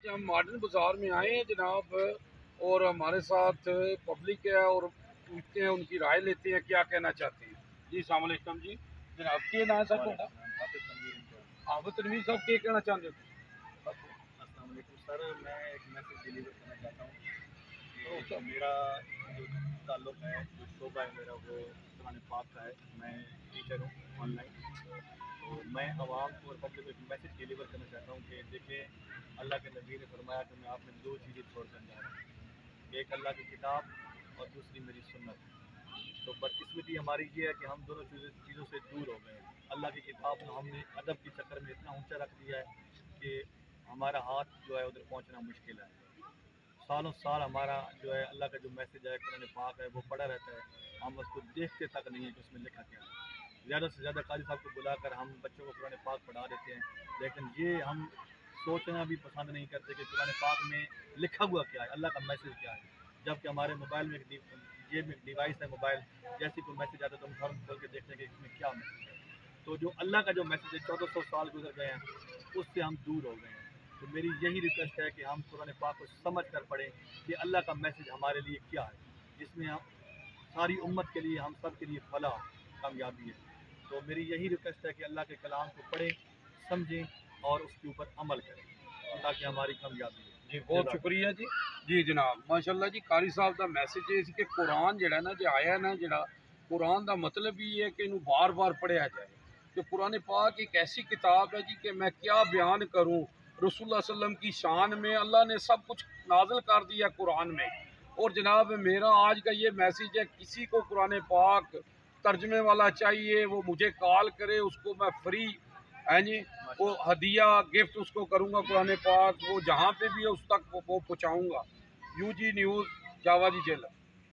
हम मॉडर्न बाज़ार में आए हैं जनाब, और हमारे साथ पब्लिक है और पूछते हैं, उनकी राय लेते हैं क्या कहना चाहते हैं। जी अस्सलाम वालेकुम जी, जनाब के नाम सर ਤੁਹਾਡਾ? हाफिज़ तनवीर साहब क्या कहना चाहते हो? अस्सलाम वालेकुम सर, मैं एक मैसेज डिलीवर करना चाहता हूँ कि जो मेरा जो ताल्लुक़ है, जो शोबा है मेरा, वो कुरान पाक का है। मैं टीचर हूँ ऑनलाइन, तो मैं आवाम को और पब्लिक को एक मैसेज डिलीवर करना चाहता हूँ कि देखिए, अल्लाह के नबी ने फरमाया कि मैं आप में दो चीज़ें छोड़ कर जा रहा हूँ, एक अल्लाह की किताब और दूसरी मेरी सुन्नत। तो बदकिस्मती हमारी ये है कि हम दोनों चीज़ों से दूर हो गए हैं। अल्लाह की किताब को हमने अदब के चक्कर में इतना ऊंचा रख दिया है कि हमारा हाथ जो है उधर पहुंचना मुश्किल है। सालों साल हमारा जो है अल्लाह का जो मैसेज है, कुरान पाक है, वो पढ़ा रहता है, हम उसको देखते तक नहीं है कि उसमें लिखा क्या है। ज़्यादा से ज़्यादा कारी साहब को बुलाकर हम बच्चों को कुरान पाक पढ़ा देते हैं, लेकिन ये हम सोचना भी पसंद नहीं करते कि कुरान पाक में लिखा हुआ क्या है, अल्लाह का मैसेज क्या है। जबकि हमारे मोबाइल में जेब में एक डिवाइस है मोबाइल, जैसे कोई मैसेज आता है तो हम फौरन खोल के देखते हैं कि इसमें क्या मैसेज है। तो जो अल्लाह का जो मैसेज है, 1400 साल गुजर गए हैं, उससे हम दूर हो गए हैं। तो मेरी यही रिक्वेस्ट है कि हम कुरान पाक को समझ कर पढ़ें कि अल्लाह का मैसेज हमारे लिए क्या है, जिसमें हम सारी उम्मत के लिए, हम सब के लिए फलाह कामयाबी है। तो मेरी यही रिक्वेस्ट है कि अल्लाह के कलाम को पढ़ें, समझें और उसके ऊपर अमल करें, ताकि हमारी कामयाबी है। जी बहुत शुक्रिया जी। जी जनाब माशाल्लाह जी, कारी साहब का मैसेज है कि कुरान जड़ा ना जो आया ना, जड़ा कुरान का मतलब ही है कि इनू बार बार पढ़िया जाए। कि कुरान पाक एक ऐसी किताब है जी कि मैं क्या बयान करूँ। रसूलुल्लाह सल्लम की शान में अल्लाह ने सब कुछ नाजिल कर दिया कुरान में। और जनाब मेरा आज का ये मैसेज है, किसी को कुरान पाक तर्जमे वाला चाहिए वो मुझे कॉल करे, उसको मैं फ्री है जी वो हदिया गिफ्ट उसको करूँगा कुरान पाक, वो जहाँ पे भी है उस तक वो पहुँचाऊँगा। यूजी न्यूज़ जावा जी जेल।